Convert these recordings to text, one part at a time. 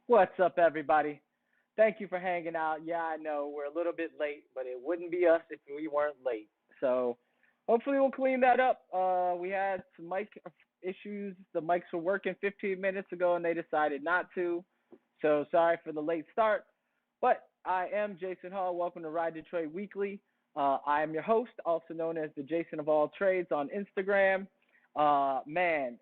What's up, everybody? Thank you for hanging out. Yeah, I know we're a little bit late, but it wouldn't be us if we weren't late. So hopefully we'll clean that up. We had some mic issues. The mics were working 15 minutes ago, and they decided not to. So sorry for the late start. But I am Jason Hall. Welcome to RiDetroit Weekly. I am your host, also known as the Jason of All Trades on Instagram. Man,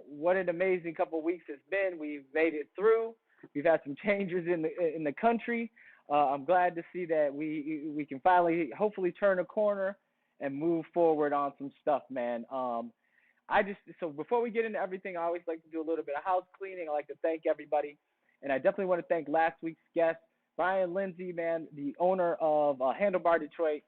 what an amazing couple of weeks it's been. We've made it through. We've had some changes in the country. I'm glad to see that we can finally, hopefully, turn a corner and move forward on some stuff, man. So before we get into everything, I always like to do a little bit of house cleaning. I like to thank everybody, and I definitely want to thank last week's guest, Brian Lindsay, man, the owner of Handlebar Detroit.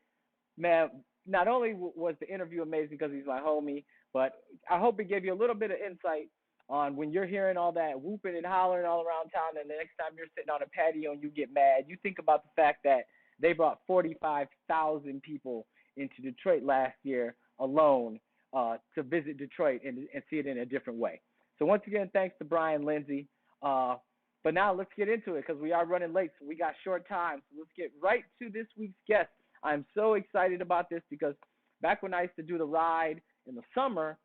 Man, not only was the interview amazing because he's my homie, but I hope it gave you a little bit of insight on when you're hearing all that whooping and hollering all around town, and the next time you're sitting on a patio and you get mad, you think about the fact that they brought 45,000 people into Detroit last year alone to visit Detroit and see it in a different way. So once again, thanks to Brian Lindsay. But now let's get into it because we are running late, so we got short time. So let's get right to this week's guest. I'm so excited about this because back when I used to do the ride in the summer,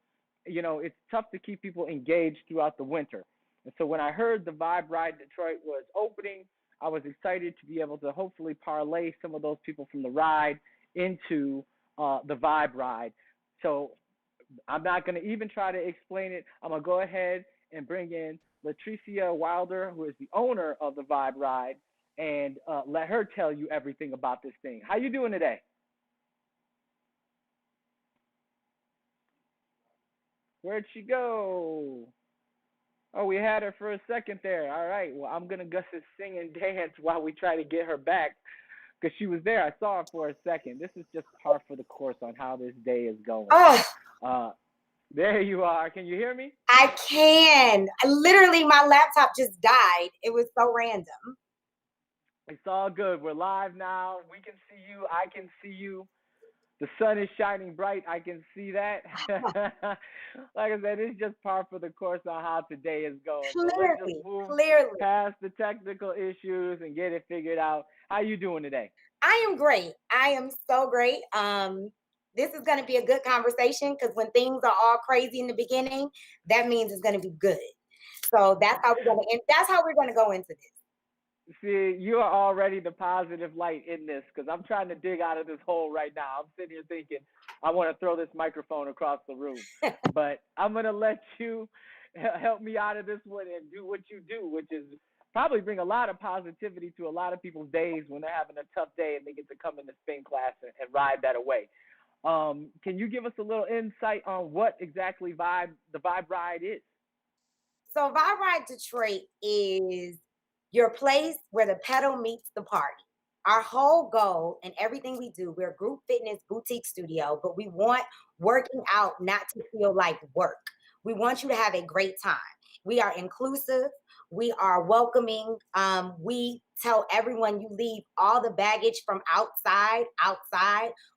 it's tough to keep people engaged throughout the winter. And so when I heard the Vibe Ride Detroit was opening, I was excited to be able to hopefully parlay some of those people from the ride into the Vibe Ride. So I'm not going to even try to explain it. I'm going to go ahead and bring in Latricia Wilder, who is the owner of the Vibe Ride, and let her tell you everything about this thing. How you doing today? Where'd she go? Oh, we had her for a second there. All right. Well, I'm going to just sing and dance while we try to get her back because she was there. I saw her for a second. This is just par for the course on how this day is going. There you are. Can you hear me? I can. Literally, my laptop just died. It was so random. It's all good. We're live now. We can see you. I can see you. The sun is shining bright. I can see that. Like I said, it's just par for the course on how today is going. Clearly, so let's just move past the technical issues and get it figured out. How you doing today? I am great. I am so great. This is going to be a good conversation because when things are all crazy in the beginning, that means it's going to be good. So that's how we're going to go into this. See, you are already the positive light in this because I'm trying to dig out of this hole right now. I'm sitting here thinking I want to throw this microphone across the room. But I'm going to let you help me out of this one and do what you do, which is probably bring a lot of positivity to a lot of people's days when they're having a tough day and they get to come in the spin class and ride that away. Can you give us a little insight on what exactly the Vibe Ride is? So Vibe Ride Detroit is your place where the pedal meets the party. Our whole goal and everything we do, we're a group fitness boutique studio, but we want working out not to feel like work. We want you to have a great time. We are inclusive. We are welcoming. We tell everyone you leave all the baggage from outside.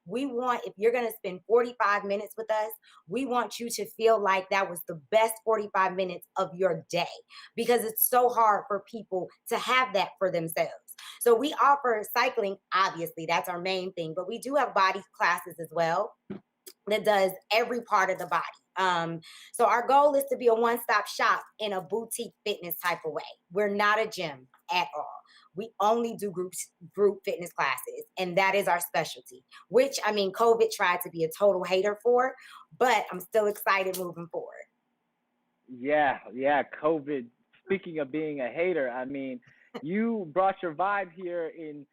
We want, if you're going to spend 45 minutes with us, we want you to feel like that was the best 45 minutes of your day because it's so hard for people to have that for themselves. So we offer cycling, obviously, that's our main thing, but we do have body classes as well that does every part of the body. So our goal is to be a one-stop shop in a boutique fitness type of way. We're not a gym at all. We only do group fitness classes, and that is our specialty. Which I mean, COVID tried to be a total hater for, but I'm still excited moving forward. Yeah, yeah, COVID. Speaking of being a hater, I mean, you brought your vibe here in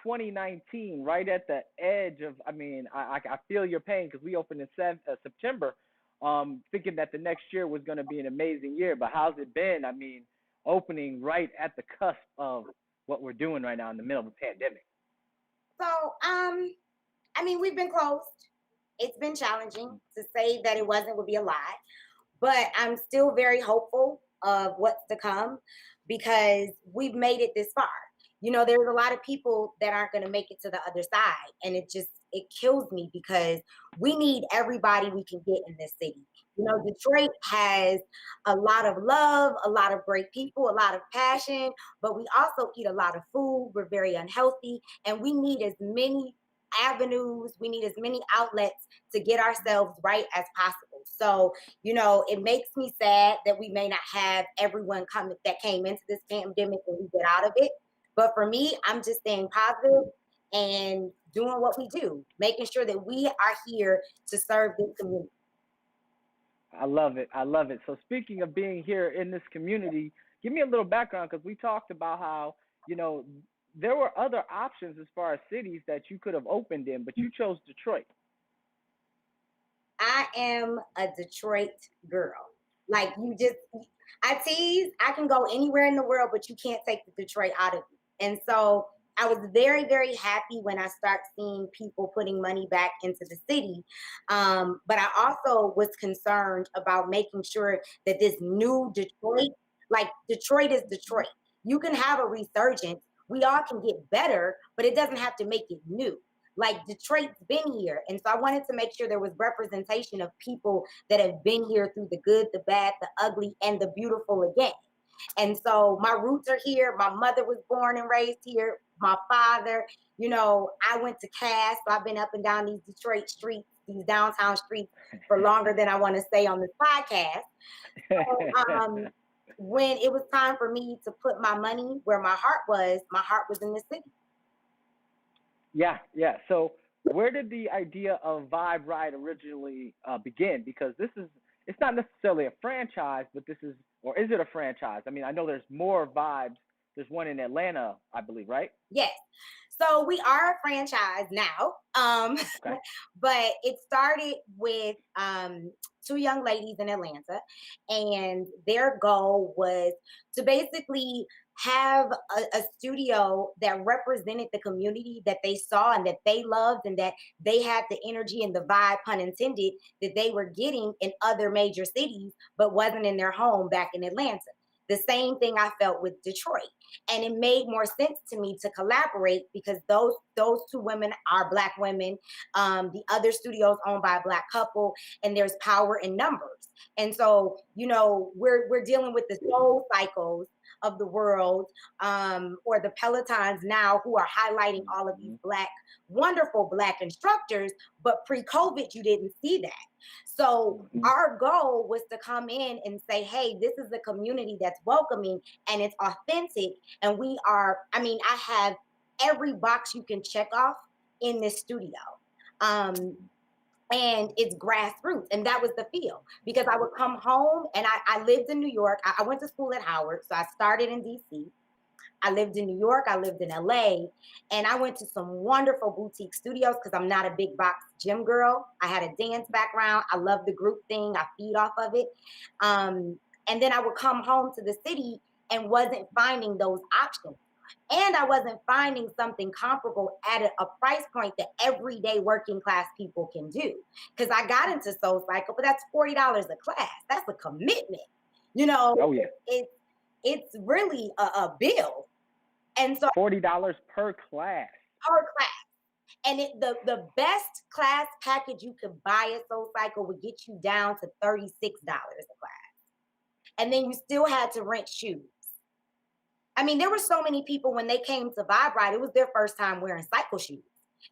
2019, right at the edge of. I mean, I feel your pain because we opened in September, thinking that the next year was going to be an amazing year. But how's it been? I mean, opening right at the cusp of what we're doing right now in the middle of a pandemic. So, I mean, we've been closed. It's been challenging to say that it wasn't would be a lie, but I'm still very hopeful of what's to come because we've made it this far. You know, there's a lot of people that aren't going to make it to the other side, and it kills me because we need everybody we can get in this city. You know, Detroit has a lot of love, a lot of great people, a lot of passion, but we also eat a lot of food. We're very unhealthy, and we need as many avenues, we need as many outlets to get ourselves right as possible. So, you know, it makes me sad that we may not have everyone come that came into this pandemic when we get out of it. But for me, I'm just staying positive and doing what we do, making sure that we are here to serve this community. I love it. I love it. So speaking of being here in this community, give me a little background because we talked about how, you know, there were other options as far as cities that you could have opened in, but you chose Detroit. I am a Detroit girl. Like you just, I tease, I can go anywhere in the world, but you can't take the Detroit out of me. And so I was very, very happy when I start seeing people putting money back into the city. But I also was concerned about making sure that this new Detroit, like Detroit is Detroit. You can have a resurgence. We all can get better, but it doesn't have to make it new. Like Detroit's been here. And so I wanted to make sure there was representation of people that have been here through the good, the bad, the ugly, and the beautiful again. And so my roots are here. My mother was born and raised here. My father, you know, I went to Cass, so I've been up and down these Detroit streets, these downtown streets for longer than I want to say on this podcast. So, when it was time for me to put my money where my heart was in the city. Yeah, yeah. So where did the idea of Vibe Ride originally begin? Because this is it's not necessarily a franchise, but this is or is it a franchise? I mean, I know there's more vibes. There's one in Atlanta, I believe, right? Yes. So we are a franchise now. Okay. But it started with two young ladies in Atlanta, and their goal was to basically have a studio that represented the community that they saw and that they loved, and that they had the energy and the vibe, pun intended, that they were getting in other major cities, but wasn't in their home back in Atlanta. The same thing I felt with Detroit, and it made more sense to me to collaborate because those two women are Black women. The other studios owned by a Black couple, and there's power in numbers. And so, you know, we're dealing with the soul cycles of the world, or the Pelotons now, who are highlighting all of these Mhm. wonderful Black instructors. But pre-COVID, you didn't see that. So Mhm. our goal was to come in and say, hey, this is a community that's welcoming and it's authentic. And we are, I mean, I have every box you can check off in this studio. Um, and it's grassroots. And that was the feel because I would come home and I lived in New York. I went to school at Howard. So I started in DC. I lived in New York, I lived in LA, and I went to some wonderful boutique studios because I'm not a big box gym girl. I had a dance background. I love the group thing. I feed off of it. And then I would come home to the city and wasn't finding those options. And I wasn't finding something comparable at a price point that everyday working class people can do. Because I got into Soul Cycle, but that's $40 a class. That's a commitment. You know, Oh yeah. it's really a bill. And so $40 per class. per class. And the best class package you could buy at Soul Cycle would get you down to $36 a class. And then you still had to rent shoes. I mean, there were so many people when they came to Vibe Ride, it was their first time wearing cycle shoes.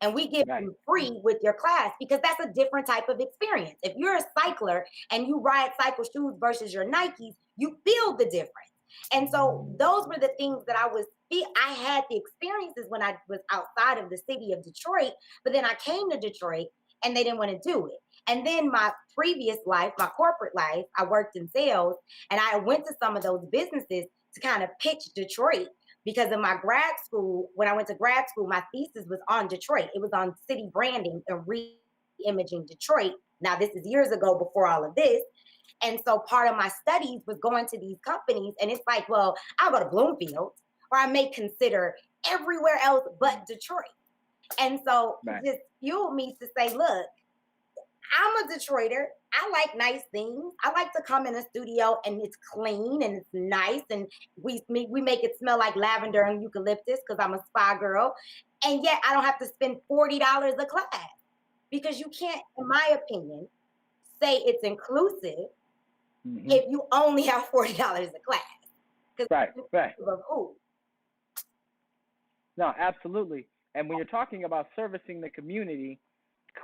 And we give Right. them free with your class because that's a different type of experience. If you're a cycler and you ride cycle shoes versus your Nikes, you feel the difference. And so those were the things that I had the experiences when I was outside of the city of Detroit, but then I came to Detroit and they didn't want to do it. And then my previous life, my corporate life, I worked in sales and I went to some of those businesses to kind of pitch Detroit because in my grad school, when I went to grad school, my thesis was on Detroit. It was on city branding and re-imaging Detroit. Now, this is years ago before all of this. And so part of my studies was going to these companies. And it's like, well, I'll go to Bloomfield, or I may consider everywhere else but Detroit. And so Right. it just fueled me to say, look, I'm a Detroiter. I like nice things. I like to come in a studio and it's clean and it's nice, and we make it smell like lavender and eucalyptus because I'm a spa girl. And yet I don't have to spend $40 a class because you can't, in my opinion, say it's inclusive Mm-hmm. if you only have $40 a class. Because Right. Right. of who? No, absolutely. And when you're talking about servicing the community,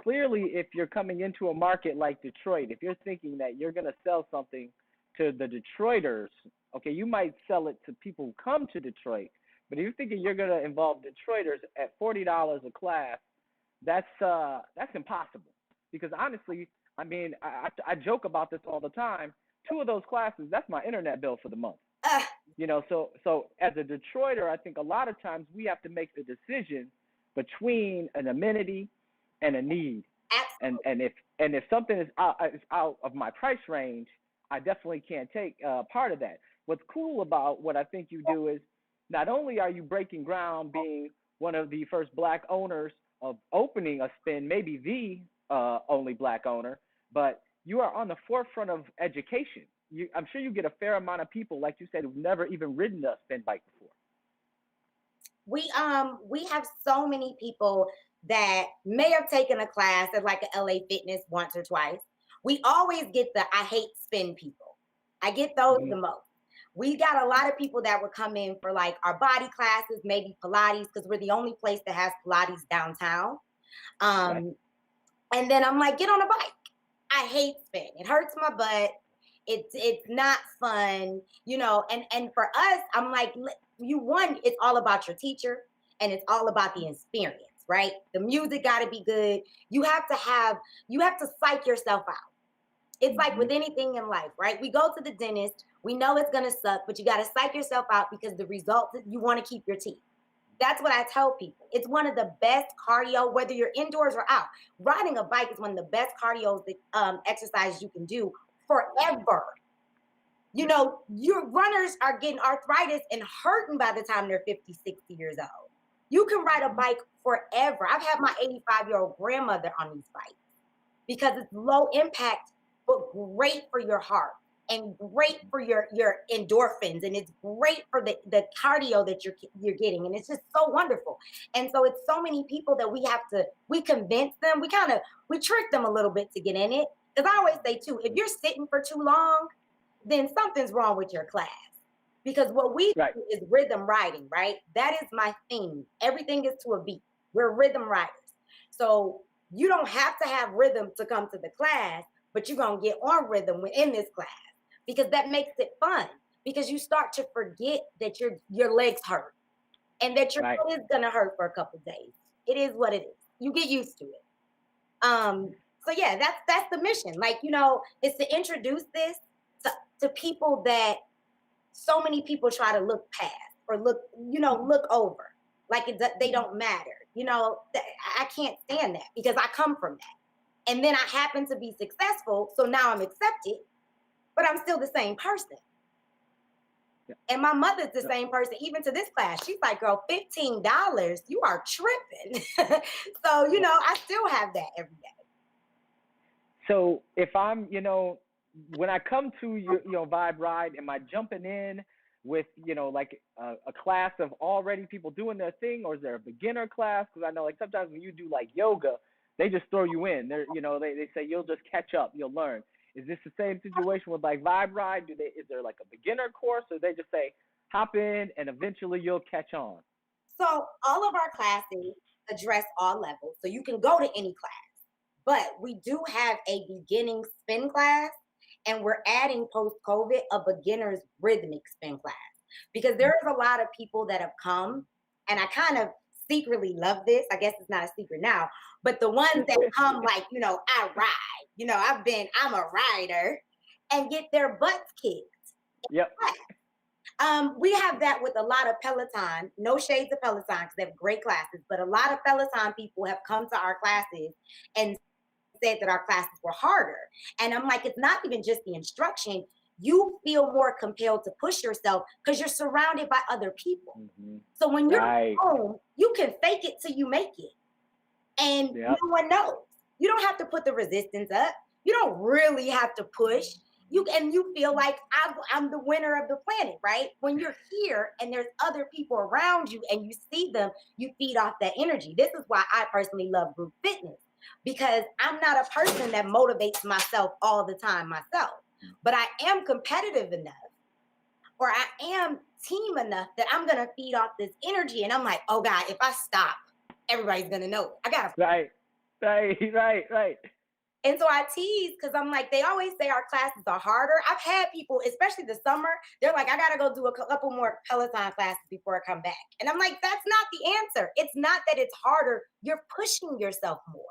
clearly, if you're coming into a market like Detroit, if you're thinking that you're going to sell something to the Detroiters, okay, you might sell it to people who come to Detroit. But if you're thinking you're going to involve Detroiters at $40 a class, that's impossible. Because honestly, I mean, I joke about this all the time. Two of those classes, that's my internet bill for the month. Uh, So as a Detroiter, I think a lot of times we have to make the decision between an amenity and a need. absolutely. And if something is out of my price range, I definitely can't take part of that. What's cool about what I think you do is not only are you breaking ground, being one of the first Black owners of opening a spin, maybe the only Black owner, but you are on the forefront of education. I'm sure you get a fair amount of people, like you said, who've never even ridden a spin bike before. We have so many people that may have taken a class at like a LA Fitness once or twice. We always get the I hate spin people. I get those Mm-hmm. the most. We got a lot of people that would come in for like our body classes, maybe Pilates, because we're the only place that has Pilates downtown. Right. And then I'm like, get on a bike. I hate spin. It hurts my butt. It's not fun, and for us, I'm like, it's all about your teacher and it's all about the experience, right? The music got to be good. You have to psych yourself out. It's like Mm-hmm. with anything in life, right? We go to the dentist, we know it's gonna suck, but you got to psych yourself out because the result, you want to keep your teeth. That's what I tell people. It's one of the best cardio, whether you're indoors or out. Riding a bike is one of the best cardio exercises you can do forever. Your runners are getting arthritis and hurting by the time they're 50, 60 years old. You can ride a bike forever. I've had my 85-year-old grandmother on these bikes because it's low impact, but great for your heart and great for your endorphins, and it's great for the cardio that you're getting, and it's just so wonderful. And so it's so many people that we convince them, we trick them a little bit to get in it. Because I always say too, if you're sitting for too long, then something's wrong with your class. Because what we Right. do is rhythm riding, right? That is my theme. Everything is to a beat. We're rhythm riders. So you don't have to have rhythm to come to the class, but you're going to get on rhythm within this class because that makes it fun. Because you start to forget that your legs hurt and that your Right. foot is going to hurt for a couple of days. It is what it is. You get used to it. So yeah, that's the mission. Like, is to introduce this to people that so many people try to look past or look over. Like they don't matter. I can't stand that because I come from that. And then I happen to be successful, so now I'm accepted, but I'm still the same person. Yeah. And my mother's the same person, even to this class. She's like, girl, $15, you are tripping. So, I still have that every day. So if I'm, when I come to your Vibe Ride, am I jumping in with, like a class of already people doing their thing, or is there a beginner class? Because I know like sometimes when you do like yoga, they just throw you in. They say you'll just catch up, you'll learn. Is this the same situation with like Vibe Ride? Is there like a beginner course, or they just say, hop in, and eventually you'll catch on. So all of our classes address all levels. So you can go to any class, but we do have a beginning spin class, and we're adding post COVID a beginner's rhythmic spin class because there's a lot of people that have come, and I kind of secretly love this. I guess it's not a secret now, but the ones that come like, I ride, I'm a rider and get their butts kicked. Yep. We have that with a lot of Peloton. No shades of Peloton because they have great classes, but a lot of Peloton people have come to our classes and said that our classes were harder. And I'm like, it's not even just the instruction. You feel more compelled to push yourself because you're surrounded by other people. Mm-hmm. So when you're Right. home, you can fake it till you make it. And Yep. no one knows. You don't have to put the resistance up. You don't really have to push. You feel like I'm the winner of the planet, right? When you're here and there's other people around you and you see them, you feed off that energy. This is why I personally love group fitness, because I'm not a person that motivates myself all the time myself, but I am competitive enough, or I am team enough that I'm gonna feed off this energy. And I'm like, oh God, if I stop, everybody's gonna know. I gotta. Right. And so I tease because I'm like, they always say our classes are harder. I've had people, especially the summer, they're like, I got to go do a couple more Peloton classes before I come back. And I'm like, that's not the answer. It's not that it's harder. You're pushing yourself more.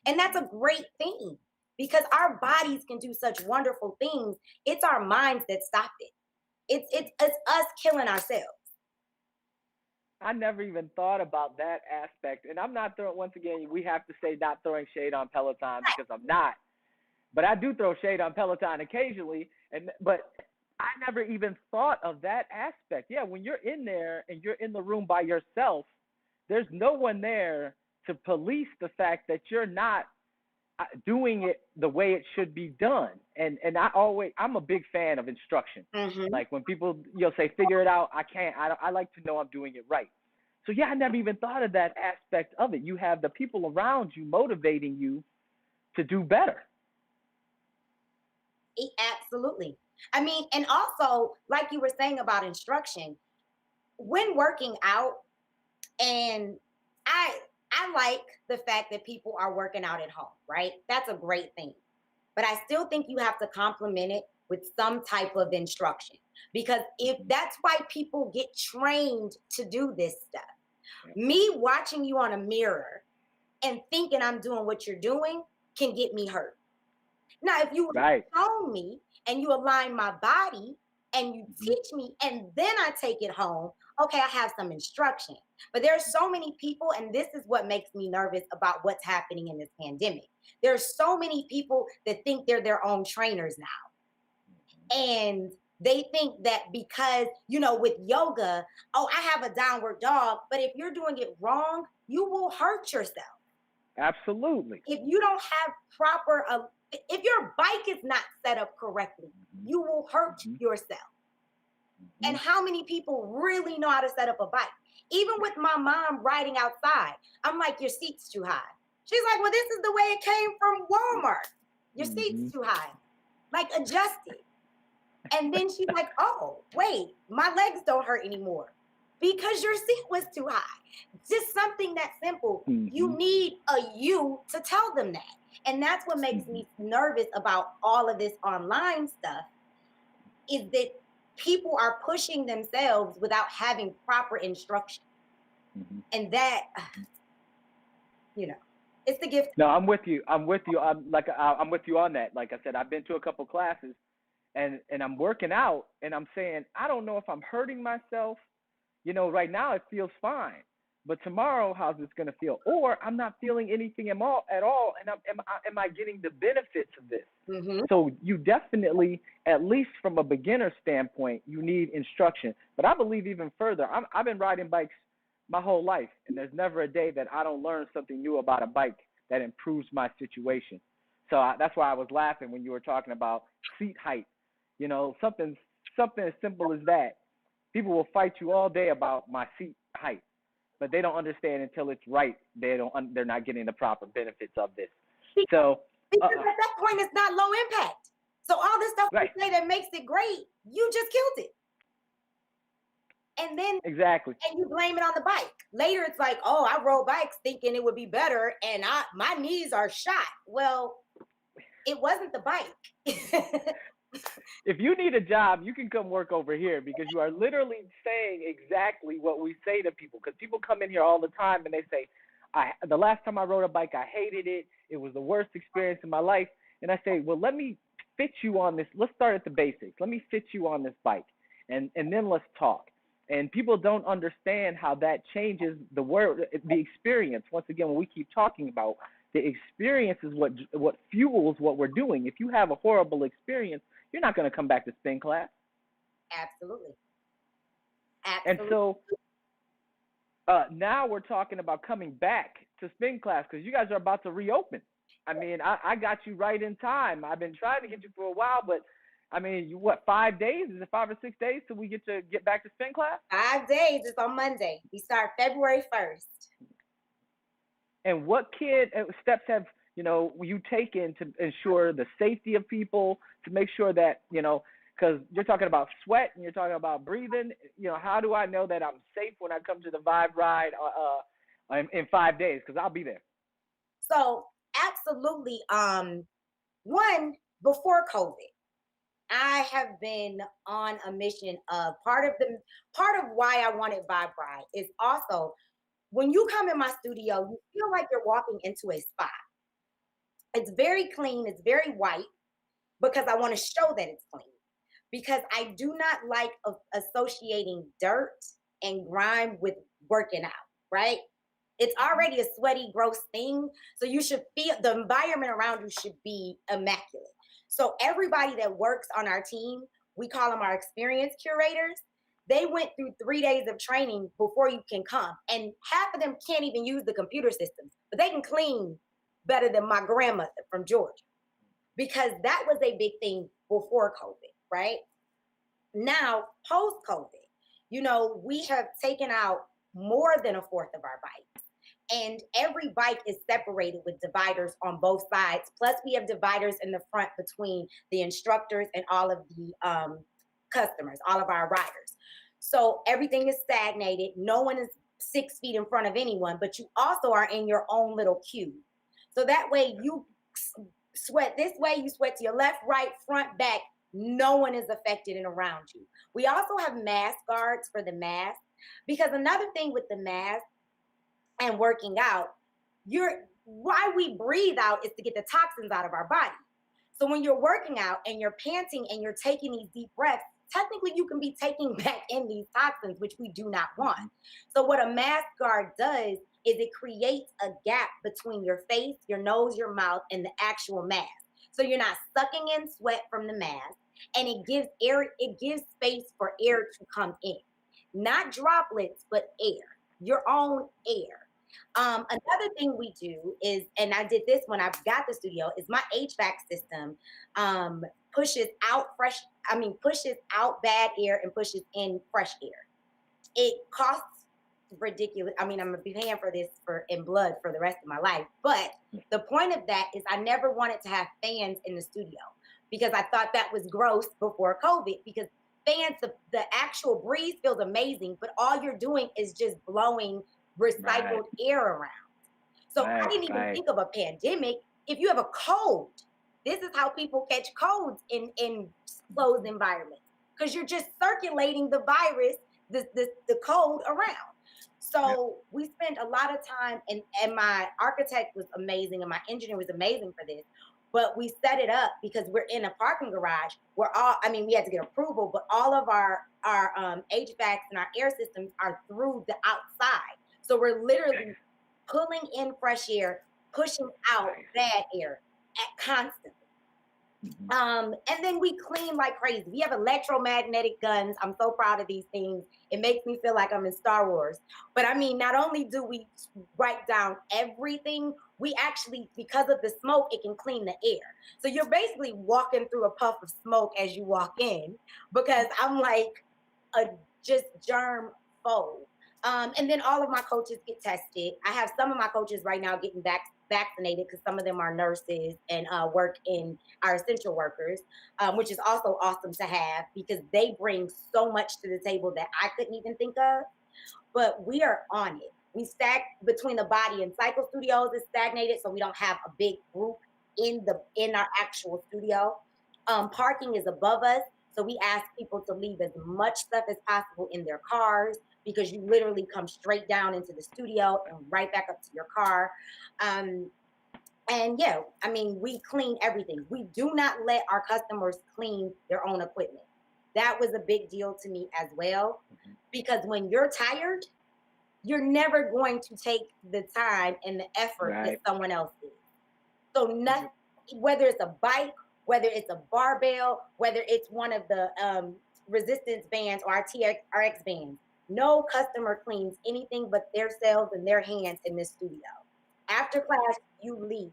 And that's a great thing because our bodies can do such wonderful things. It's our minds that stop it. It's us killing ourselves. I never even thought about that aspect. And I'm not throwing, once again, we have to say not throwing shade on Peloton because I'm not. But I do throw shade on Peloton occasionally. But I never even thought of that aspect. Yeah, when you're in there and you're in the room by yourself, there's no one there to police the fact that you're not doing it the way it should be done. And I'm a big fan of instruction. Mm-hmm. Like when people say figure it out, I like to know I'm doing it right. So yeah, I never even thought of that aspect of it. You have the people around you motivating you to do better. Absolutely. I mean, and also like you were saying about instruction, when working out, and I like the fact that people are working out at home, right? That's a great thing. But I still think you have to complement it with some type of instruction, because if that's why people get trained to do this stuff. Me watching you on a mirror and thinking I'm doing what you're doing can get me hurt. Now, if you show me and you align my body and you teach me and then I take it home, okay, I have some instruction. But there's so many people, and this is what makes me nervous about what's happening in this pandemic. There's so many people that think they're their own trainers now. And they think that because, with yoga, oh, I have a downward dog, but if you're doing it wrong, you will hurt yourself. Absolutely. If you don't have proper, if your bike is not set up correctly, you will hurt yourself. And how many people really know how to set up a bike? Even with my mom riding outside, I'm like, your seat's too high. She's like, well, this is the way it came from Walmart. Your seat's too high. Like, adjust it. And then she's like, oh, wait, my legs don't hurt anymore because your seat was too high. Just something that simple. You need you to tell them that. And that's what makes me nervous about all of this online stuff, is that people are pushing themselves without having proper instruction. And that, it's the gift. No, I'm with you. I'm with you on that. Like I said, I've been to a couple classes and I'm working out and I'm saying, I don't know if I'm hurting myself. Right now it feels fine, but tomorrow, how's this going to feel? Or I'm not feeling anything at all. And am I getting the benefits of this? So you definitely, at least from a beginner standpoint, you need instruction. But I believe even further, I've been riding bikes my whole life, and there's never a day that I don't learn something new about a bike that improves my situation. So that's why I was laughing when you were talking about seat height. Something as simple as that. People will fight you all day about my seat height, but they don't understand until it's right. They're not getting the proper benefits of this. So because at that point, it's not low impact. So all this stuff you say that makes it great, you just killed it. And then Exactly. and you blame it on the bike. Later it's like, oh, I rode bikes thinking it would be better and my knees are shot. Well, it wasn't the bike. If you need a job, you can come work over here because you are literally saying exactly what we say to people. Because people come in here all the time and they say, the last time I rode a bike, I hated it. It was the worst experience in my life. And I say, well, let me fit you on this. Let's start at the basics. Let me fit you on this bike, and then let's talk. And people don't understand how that changes the experience. Once again, when we keep talking about the experience is what fuels what we're doing. If you have a horrible experience, you're not going to come back to spin class. Absolutely. And Absolutely. so now we're talking about coming back to spin class because you guys are about to reopen. I mean, I got you right in time. I've been trying to get you for a while, but I mean, 5 days? Is it 5 or 6 days till we get back to spin class? 5 days. It's on Monday. We start February 1st. And what steps have you taken to ensure the safety of people, to make sure that because you're talking about sweat and you're talking about breathing. How do I know that I'm safe when I come to the Vibe Ride in 5 days? Because I'll be there. So absolutely. One, before COVID, I have been on a mission of part of why I wanted Vibe Ride is also when you come in my studio, you feel like you're walking into a spa. It's very clean, it's very white because I want to show that it's clean. Because I do not like associating dirt and grime with working out, right? It's already a sweaty, gross thing. So you should feel the environment around you should be immaculate. So everybody that works on our team, we call them our experience curators. They went through 3 days of training before you can come. And half of them can't even use the computer systems, but they can clean better than my grandmother from Georgia. Because that was a big thing before COVID, right? Now, post COVID, we have taken out more than a fourth of our bikes. And every bike is separated with dividers on both sides. Plus, we have dividers in the front between the instructors and all of the customers, all of our riders. So everything is stagnated. No one is 6 feet in front of anyone, but you also are in your own little cube. So that way you sweat this way, you sweat to your left, right, front, back. No one is affected and around you. We also have mask guards for the mask because another thing with the mask and working out, why we breathe out is to get the toxins out of our body. So when you're working out and you're panting and you're taking these deep breaths, technically you can be taking back in these toxins, which we do not want. So what a mask guard does is it creates a gap between your face, your nose, your mouth, and the actual mask. So you're not sucking in sweat from the mask, and it gives space for air to come in. Not droplets, but air, your own air. Another thing we do is, and I did this when I got the studio, is my HVAC system pushes out bad air and pushes in fresh air. It costs ridiculous. I mean, I'm gonna be paying for this in blood for the rest of my life. But the point of that is I never wanted to have fans in the studio because I thought that was gross before COVID because fans, the actual breeze feels amazing, but all you're doing is just blowing recycled air around. So I didn't even think of a pandemic. If you have a cold, this is how people catch colds in closed environments because you're just circulating the virus, the cold around. So we spent a lot of time, and my architect was amazing, and my engineer was amazing for this. But we set it up because we're in a parking garage. We had to get approval, but all of our HVACs and our air systems are through the outside. So we're literally pulling in fresh air, pushing out bad air constantly. And then we clean like crazy. We have electromagnetic guns. I'm so proud of these things. It makes me feel like I'm in Star Wars. But I mean, not only do we write down everything, we actually, because of the smoke, it can clean the air. So you're basically walking through a puff of smoke as you walk in because I'm like a just germ foe. And then all of my coaches get tested. I have some of my coaches right now getting vaccinated because some of them are nurses and work in our essential workers, which is also awesome to have because they bring so much to the table that I couldn't even think of. But we are on it. We stack between the body and cycle studios is stagnated, so we don't have a big group in our actual studio. Parking is above us, so we ask people to leave as much stuff as possible in their cars because you literally come straight down into the studio and right back up to your car. Um, and yeah, I mean, we clean everything. We do not let our customers clean their own equipment. That was a big deal to me as well, because when you're tired, you're never going to take the time and the effort that Right. someone else is. So nothing, whether it's a bike, whether it's a barbell, whether it's one of the resistance bands or our TRX bands, no customer cleans anything but themselves and their hands in this studio. After class, you leave.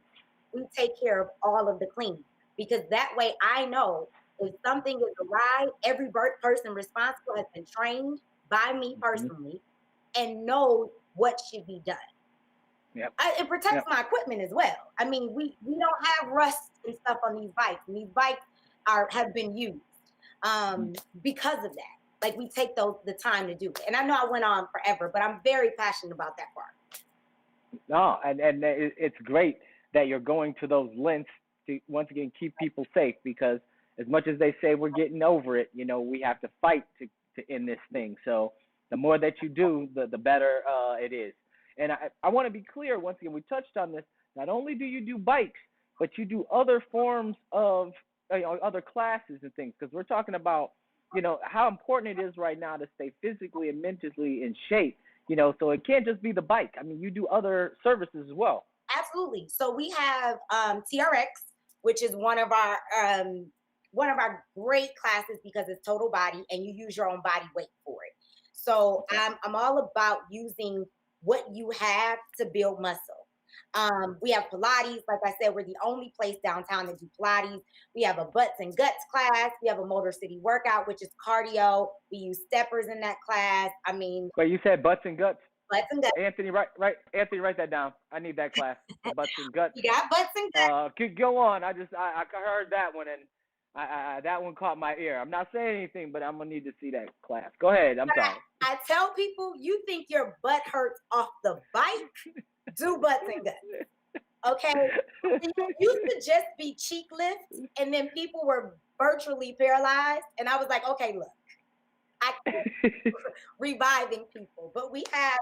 We take care of all of the cleaning because that way I know if something is awry, every person responsible has been trained by me Hmm. personally and knows what should be done. Yep. It protects Yep. my equipment as well. I mean, we don't have rust and stuff on these bikes, and these bikes have been used Mhm. because of that. Like we take the time to do it. And I know I went on forever, but I'm very passionate about that part. No, and it's great that you're going to those lengths to once again keep people safe because as much as they say we're getting over it, we have to fight to end this thing. So the more that you do, the better it is. And I want to be clear once again. We touched on this. Not only do you do bikes, but you do other forms of other classes and things because we're talking about how important it is right now to stay physically and mentally in shape. So it can't just be the bike. I mean, you do other services as well. Absolutely. So we have TRX, which is one of our great classes because it's total body and you use your own body weight for it. So Okay. I'm all about using what you have to build muscle. We have Pilates. Like I said, we're the only place downtown that do Pilates. We have a butts and guts class. We have a Motor City workout, which is cardio. We use steppers in that class. I mean, But you said butts and guts. butts and guts. Anthony, Anthony, write that down. I need that class. The butts and guts. We got butts and guts. Could go on. I heard that one and that one caught my ear. I'm not saying anything, but I'm gonna need to see that class. Go ahead. I'm But sorry. I tell people, you think your butt hurts off the bike? Do butts and guts. Okay. It used to just be cheek lifts, and then people were virtually paralyzed. And I was like, okay, look, I keep reviving people, but we have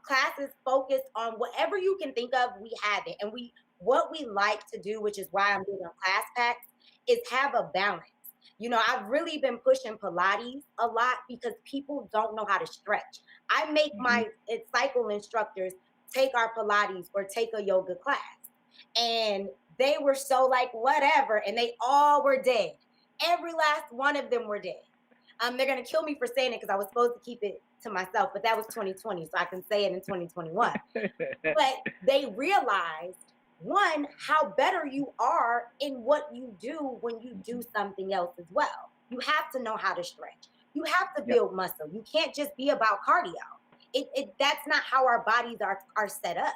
classes focused on whatever you can think of. We have it, and what we like to do, which is why I'm doing class packs, is have a balance. I've really been pushing Pilates a lot because people don't know how to stretch. I make Hmm. my cycle instructors take our Pilates or take a yoga class. And they were so like, whatever. And they all were dead. Every last one of them were dead. They're going to kill me for saying it because I was supposed to keep it to myself, but that was 2020. So I can say it in 2021. But they realized, one, how better you are in what you do when you do something else as well. You have to know how to stretch. You have to Yep. build muscle. You can't just be about cardio. That's not how our bodies are set up.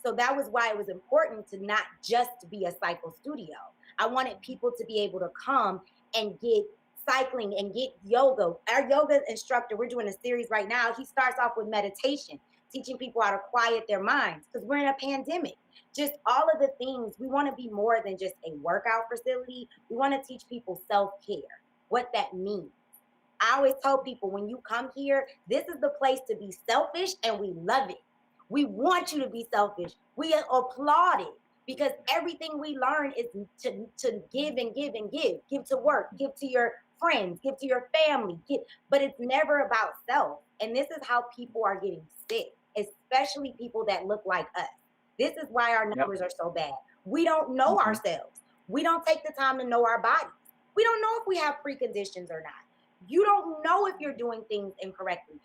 So that was why it was important to not just be a cycle studio. I wanted people to be able to come and get cycling and get yoga. Our yoga instructor, we're doing a series right now. He starts off with meditation, teaching people how to quiet their minds because we're in a pandemic. Just all of the things, we want to be more than just a workout facility. We want to teach people self-care, what that means. I always tell people when you come here, this is the place to be selfish and we love it. We want you to be selfish. We applaud it because everything we learn is to give and give and give. Give to work, give to your friends, give to your family, but it's never about self. And this is how people are getting sick, especially people that look like us. This is why our Yep. numbers are so bad. We don't know Hmm. ourselves. We don't take the time to know our bodies. We don't know if we have preconditions or not. You don't know if you're doing things incorrectly.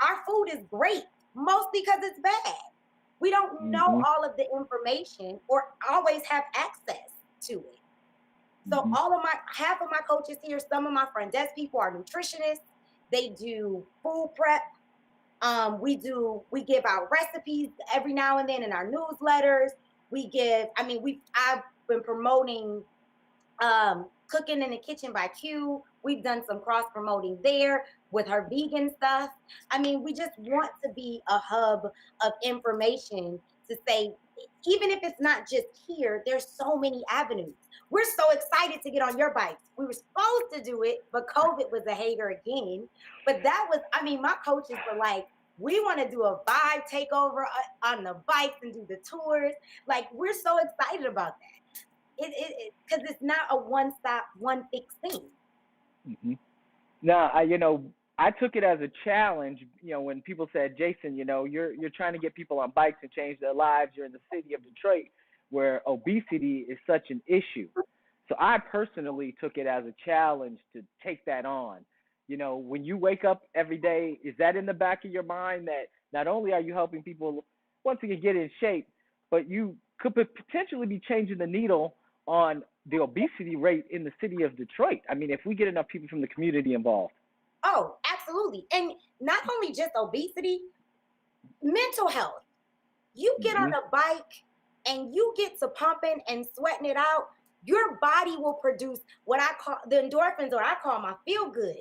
Our food is great, mostly because it's bad. We don't know Hmm. all of the information or always have access to it. So Hmm. half of my coaches here, some of my front desk people are nutritionists. They do food prep. We give out recipes every now and then in our newsletters. I've been promoting Cooking in the Kitchen by Q. We've done some cross promoting there with her vegan stuff. I mean, we just want to be a hub of information to say, even if it's not just here, there's so many avenues. We're so excited to get on your bikes. We were supposed to do it, but COVID was a hater again. But my coaches were like, we want to do a vibe takeover on the bikes and do the tours. Like, we're so excited about that. Because it's not a one-stop, one-fix thing. Mm-hmm. Now, I took it as a challenge. When people said, Jason, you're trying to get people on bikes and change their lives. You're in the city of Detroit, where obesity is such an issue. So I personally took it as a challenge to take that on. When you wake up every day, is that in the back of your mind that not only are you helping people once again get in shape, but you could potentially be changing the needle on the obesity rate in the city of Detroit? I mean, if we get enough people from the community involved. Oh, absolutely. And not only just obesity, mental health. You get on a bike and you get to pumping and sweating it out, your body will produce what I call the endorphins, or I call my feel goods,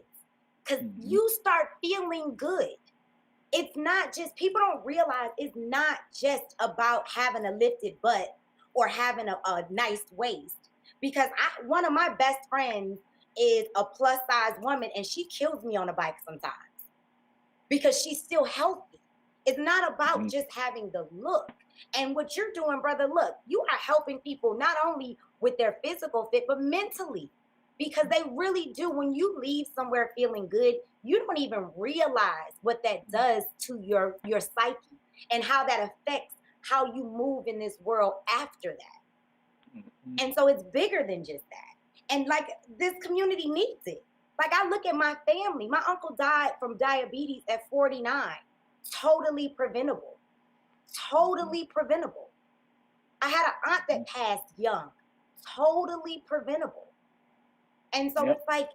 because you start feeling good. It's not just, people don't realize it's not just about having a lifted butt or having a nice waist. Because one of my best friends is a plus size woman, and she kills me on a bike sometimes because she's still healthy. It's not about just having the look. And what you're doing, brother, look, you are helping people not only with their physical fit, but mentally. Because they really do. When you leave somewhere feeling good, you don't even realize what that does to your psyche and how that affects how you move in this world after that. And so it's bigger than just that. And like, this community needs it. Like, I look at my family. My uncle died from diabetes at 49. Totally preventable. Totally preventable. I had an aunt that passed young. Totally preventable. And so it's like,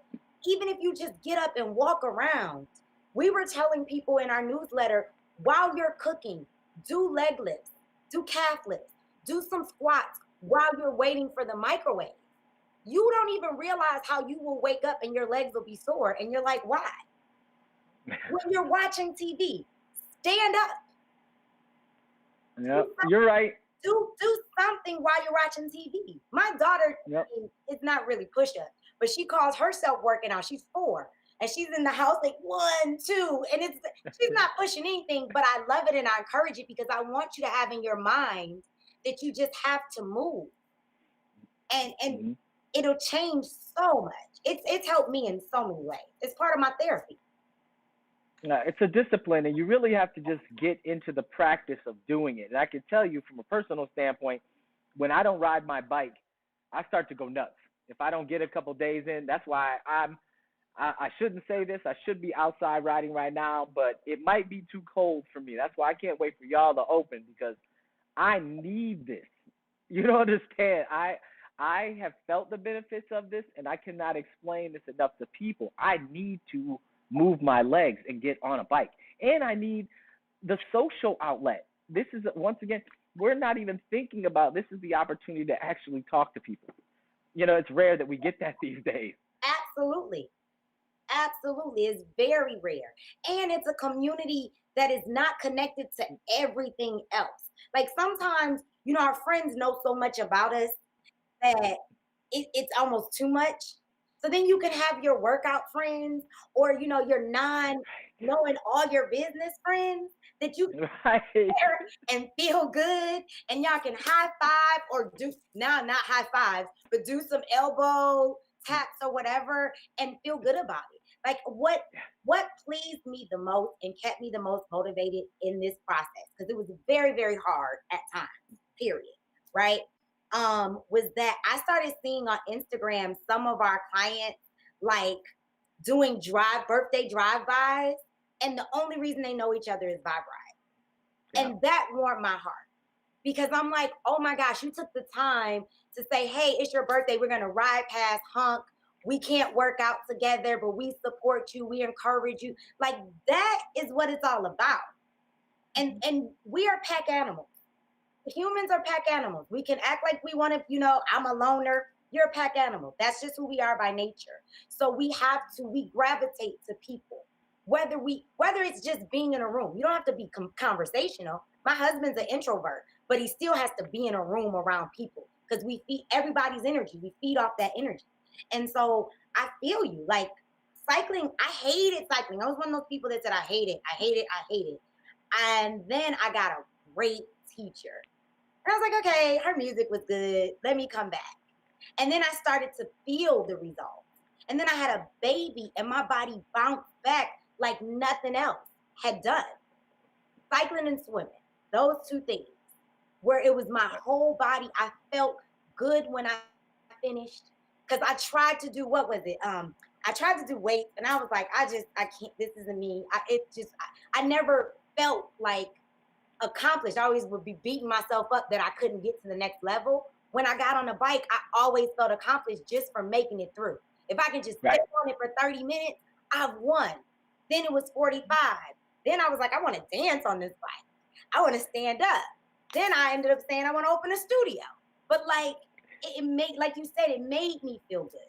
even if you just get up and walk around, we were telling people in our newsletter, while you're cooking, do leg lifts, do calf lifts, do some squats while you're waiting for the microwave. You don't even realize how you will wake up and your legs will be sore. And you're like, why? When you're watching TV, stand up. Yeah, you're right. Do something while you're watching TV. My daughter is not really push-up, but she calls herself working out. She's 4, and she's in the house like 1, 2, and she's not pushing anything, but I love it and I encourage it because I want you to have in your mind that you just have to move, and it'll change so much. It's helped me in so many ways. It's part of my therapy. It's a discipline, and you really have to just get into the practice of doing it. And I can tell you from a personal standpoint, when I don't ride my bike, I start to go nuts. If I don't get a couple days in, that's why I shouldn't say this. I should be outside riding right now, but it might be too cold for me. That's why I can't wait for y'all to open, because I need this. You don't understand. I have felt the benefits of this, and I cannot explain this enough to people. I need to move my legs and get on a bike. And I need the social outlet. This is, once again, we're not even thinking about, this is the opportunity to actually talk to people. It's rare that we get that these days. Absolutely. Absolutely. It's very rare. And it's a community that is not connected to everything else. Like, sometimes, our friends know so much about us that it's almost too much. So then you can have your workout friends, or, your non-knowing all your business friends that you can share and feel good, and y'all can high five, or not high fives, but do some elbow taps or whatever and feel good about it. Like, what pleased me the most and kept me the most motivated in this process, because it was very, very hard at times, period, right? Was that I started seeing on Instagram some of our clients like doing birthday drive-bys, and the only reason they know each other is vibe ride. Yeah. And that warmed my heart, because I'm like, oh my gosh, you took the time to say, hey, it's your birthday, we're gonna ride past Hunk we can't work out together, but we support you, we encourage you. Like that is what it's all about. And we are pack animals. Humans are pack animals. We can act like we want to, I'm a loner. You're a pack animal. That's just who we are by nature. So we gravitate to people. Whether it's just being in a room. You don't have to be conversational. My husband's an introvert, but he still has to be in a room around people because we feed everybody's energy. We feed off that energy. And so I feel you. Like cycling, I hated cycling. I was one of those people that said, I hate it. I hate it. I hate it. And then I got a great teacher. And I was like, okay, her music was good. Let me come back. And then I started to feel the results. And then I had a baby and my body bounced back like nothing else had done. Cycling and swimming, those two things, where it was my whole body. I felt good when I finished. Because I tried to do, what was it? I tried to do weights and I was like, I can't, this isn't me. I never felt like accomplished. I always would be beating myself up that I couldn't get to the next level. When I got on the bike, I always felt accomplished just for making it through. If I can just sit on it for 30 minutes, I've won. Then it was 45. Then I was like, I want to dance on this bike. I want to stand up. Then I ended up saying I want to open a studio. But like, it made, like you said, it made me feel good.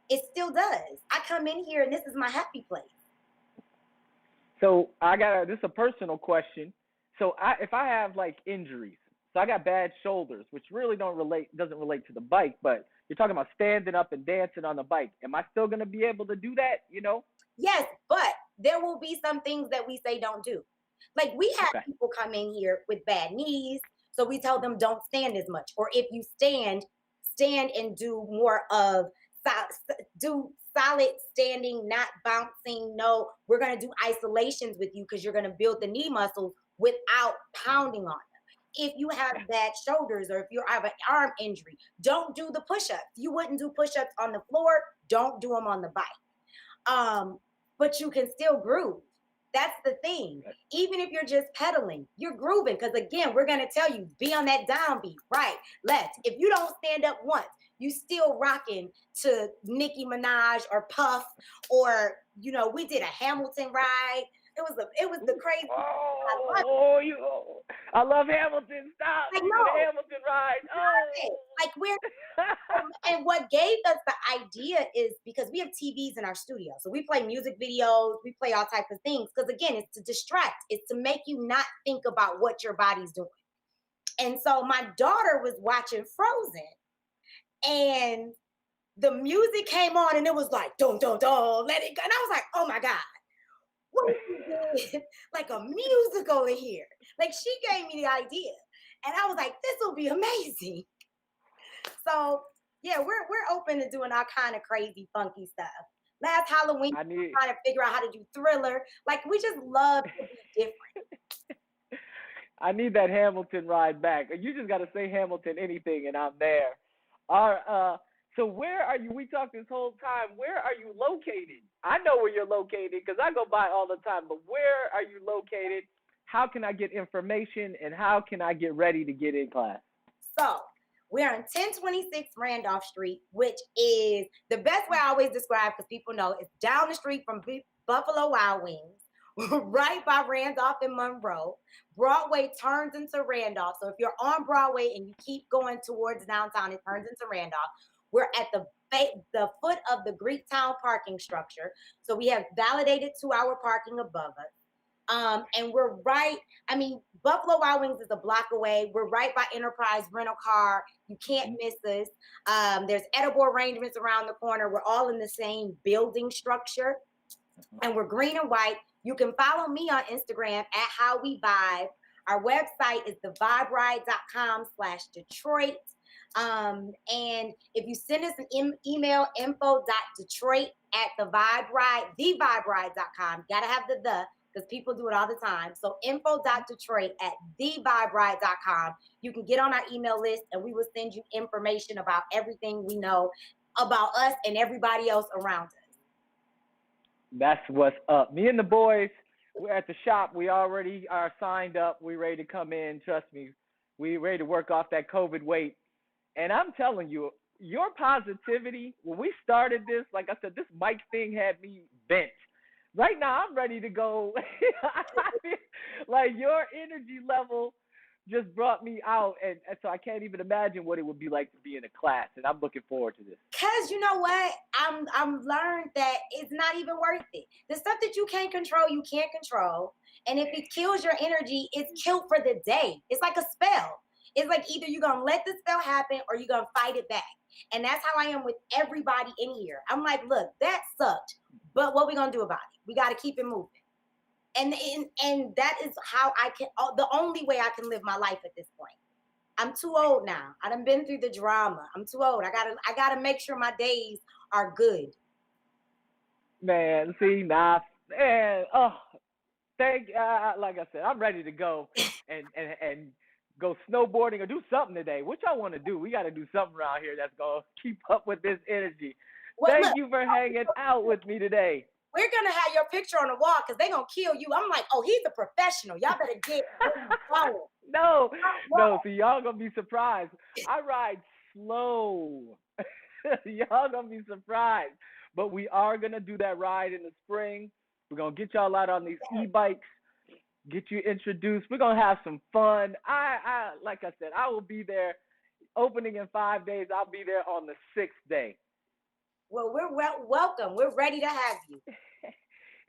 It still does. I come in here and this is my happy place. So this is a personal question. So if I have like injuries, so I got bad shoulders, which really doesn't relate to the bike, but you're talking about standing up and dancing on the bike. Am I still going to be able to do that? Yes, but there will be some things that we say don't do. Like we have people come in here with bad knees, so we tell them don't stand as much. Or if you stand and do more of do solid standing, not bouncing. No, we're going to do isolations with you because you're going to build the knee muscles without pounding on them. If you have bad shoulders or if you have an arm injury, don't do the push-ups. You wouldn't do push-ups on the floor. Don't do them on the bike. But you can still groove. That's the thing. Even if you're just pedaling, you're grooving. Because again, we're going to tell you, be on that downbeat, right, left. If you don't stand up once, you still rocking to Nicki Minaj or Puff, or, we did a Hamilton ride. It was the crazy. I love Hamilton. Stop. I know. The Hamilton ride. Oh. Like and what gave us the idea is because we have TVs in our studio. So we play music videos, we play all types of things. Because again, it's to distract. It's to make you not think about what your body's doing. And so my daughter was watching Frozen and the music came on and it was like, don't, let it go. And I was like, oh my God. What if we did like a musical in here? Like she gave me the idea. And I was like, this will be amazing. So yeah, we're open to doing all kind of crazy, funky stuff. Last Halloween, we were trying to figure out how to do Thriller. Like we just love to be different. I need that Hamilton ride back. You just got to say Hamilton anything and I'm there. So where are you? We talked this whole time. Where are you located? I know where you're located because I go by all the time, but where are you located? How can I get information and how can I get ready to get in class? So we're on 1026 Randolph Street, which is the best way I always describe because people know it's down the street from Buffalo Wild Wings, right by Randolph and Monroe. Broadway turns into Randolph. So if you're on Broadway and you keep going towards downtown, it turns into Randolph. We're at the foot of the Greektown parking structure. So we have validated 2-hour parking above us. And we're right, Buffalo Wild Wings is a block away. We're right by Enterprise Rental Car. You can't miss us. There's edible arrangements around the corner. We're all in the same building structure. And we're green and white. You can follow me on Instagram at How We Vibe. Our website is theviberide.com/Detroit. And if you send us an email, info.detroit@theviberide.com. Gotta have the because people do it all the time. So info.detroit@theviberide.com. You can get on our email list and we will send you information about everything we know about us and everybody else around us. That's what's up. Me and the boys, we're at the shop. We already are signed up. We're ready to come in. Trust me. We're ready to work off that COVID weight. And I'm telling you, your positivity, when we started this, like I said, this mic thing had me bent. Right now, I'm ready to go. I feel like your energy level just brought me out, and so I can't even imagine what it would be like to be in a class, and I'm looking forward to this. Cause you know what? I'm learned that it's not even worth it. The stuff that you can't control, you can't control. And if it kills your energy, it's killed for the day. It's like a spell. It's like either you're gonna let the spell happen or you're gonna fight it back. And that's how I am with everybody in here. I'm like, look, that sucked. But what we gonna do about it? We gotta keep it moving. And that is how I can the only way I can live my life at this point. I'm too old now. I done been through the drama. I'm too old. I gotta make sure my days are good. Man, see, nah, man, oh, like I said, I'm ready to go and go snowboarding or do something today. What y'all want to do? We got to do something around here that's gonna keep up with this energy. Well, Thank look, you for hanging out with me today. we're gonna have your picture on the wall because they're gonna kill you. I'm like, oh, he's a professional. Y'all better get going. No, no. See, y'all gonna be surprised. I ride slow. Y'all gonna be surprised. But we are gonna do that ride in the spring. We're gonna get y'all out on these e-bikes, get you introduced. We're gonna have some fun. I like I said, I will be there. Opening in 5 days. I'll be there on the 6th day. Well, we're welcome. We're ready to have you.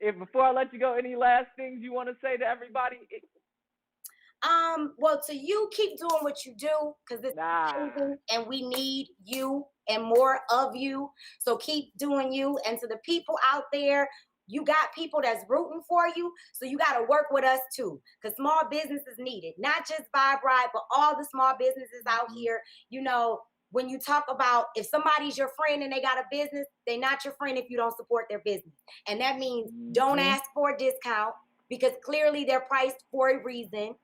If before I let you go, any last things you want to say to everybody? Well, to you, keep doing what you do because this is amazing and we need you and more of you. So keep doing you. And to the people out there, you got people that's rooting for you. So you got to work with us too because small business is needed, not just Vibe Ride, but all the small businesses out here. You know, when you talk about if somebody's your friend and they got a business, they're not your friend if you don't support their business. And that means don't ask for a discount because clearly they're priced for a reason.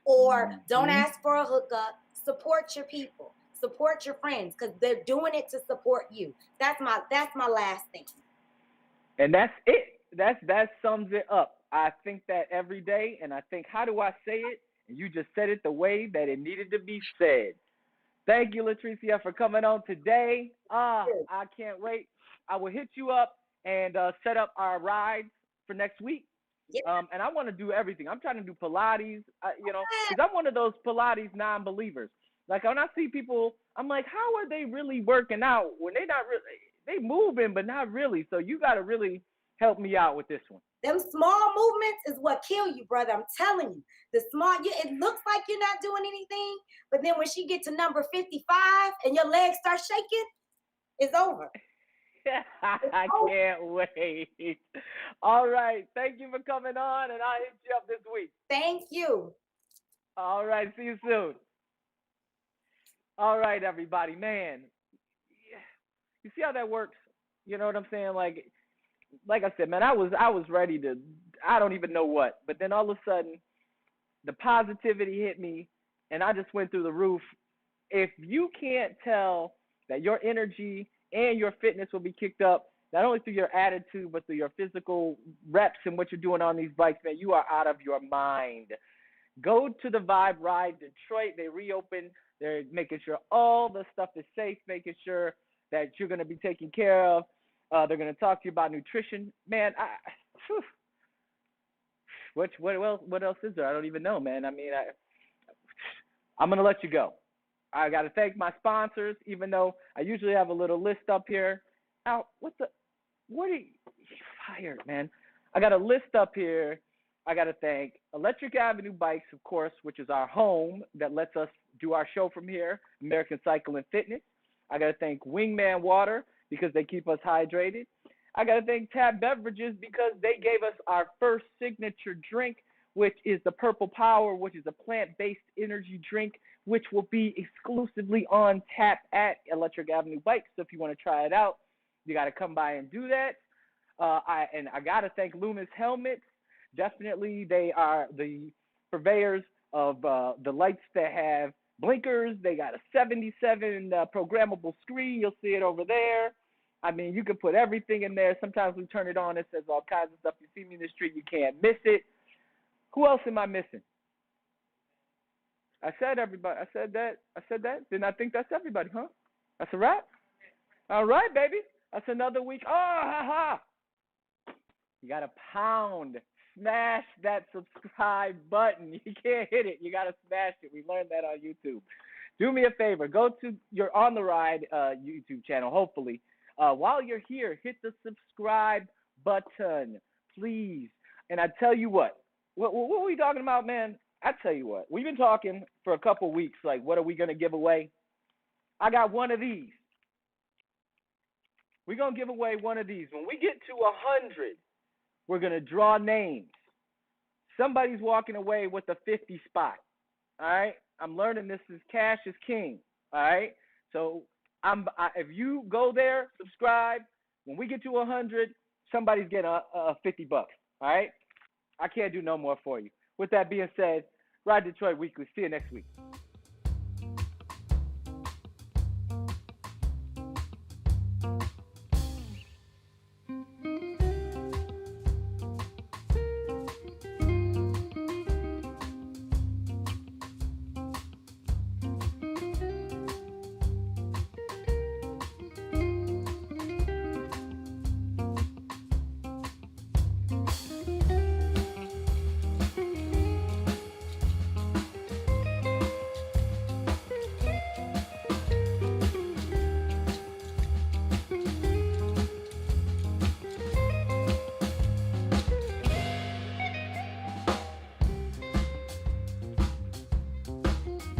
Or don't ask for a hookup. Support your people. Support your friends because they're doing it to support you. That's my last thing. And that's it. That sums it up. I think that every day, and I think, how do I say it? And you just said it the way that it needed to be said. Thank you, Latricia, for coming on today. I can't wait. I will hit you up and set up our rides for next week. Yeah. And I want to do everything. I'm trying to do Pilates, because I'm one of those Pilates non-believers. Like when I see people, I'm like, how are they really working out when they not really? They moving, but not really. So you got to really help me out with this one. Them small movements is what kill you, brother. I'm telling you. The small, it looks like you're not doing anything, but then when she get to number 55 and your legs start shaking, it's over. I can't wait. All right. Thank you for coming on, and I'll hit you up this week. Thank you. All right. See you soon. All right, everybody. Man, you see how that works? You know what I'm saying? Like I said, man, I was ready to, I don't even know what. But then all of a sudden, the positivity hit me, and I just went through the roof. If you can't tell that your energy and your fitness will be kicked up, not only through your attitude, but through your physical reps and what you're doing on these bikes, man, you are out of your mind. Go to the Vibe Ride Detroit. They reopened. They're making sure all the stuff is safe, making sure that you're going to be taken care of. They're going to talk to you about nutrition. Man, what else is there? I don't even know, man. I mean, I'm going to let you go. I got to thank my sponsors, even though I usually have a little list up here. Now, what are you fired, man? I got a list up here. I got to thank Electric Avenue Bikes, of course, which is our home that lets us do our show from here, American Cycle and Fitness. I got to thank Wingman Water because they keep us hydrated. I got to thank Tab Beverages because they gave us our first signature drink, which is the Purple Power, which is a plant-based energy drink, which will be exclusively on tap at Electric Avenue Bikes. So if you want to try it out, you got to come by and do that. I got to thank Loomis Helmets. Definitely, they are the purveyors of the lights that have blinkers. They got a 77 programmable screen. You'll see it over there. I mean, you can put everything in there. Sometimes we turn it on. It says all kinds of stuff. You see me in the street, you can't miss it. Who else am I missing? I said everybody. I said that. Didn't I think that's everybody, huh? That's a wrap. All right, baby. That's another week. Oh, ha ha. You got to pound, smash that subscribe button. You can't hit it. You got to smash it. We learned that on YouTube. Do me a favor. Go to your On the Ride YouTube channel, hopefully. While you're here, hit the subscribe button, please. And I tell you what are we talking about, man? I tell you what. We've been talking for a couple weeks, like, what are we going to give away? I got one of these. We're going to give away one of these. When we get to 100, we're going to draw names. Somebody's walking away with a 50 spot. All right? I'm learning this is cash is king. All right? So if you go there, subscribe, when we get to 100, somebody's getting a 50 bucks. All right? I can't do no more for you. With that being said, RiDetroit Weekly. See you next week.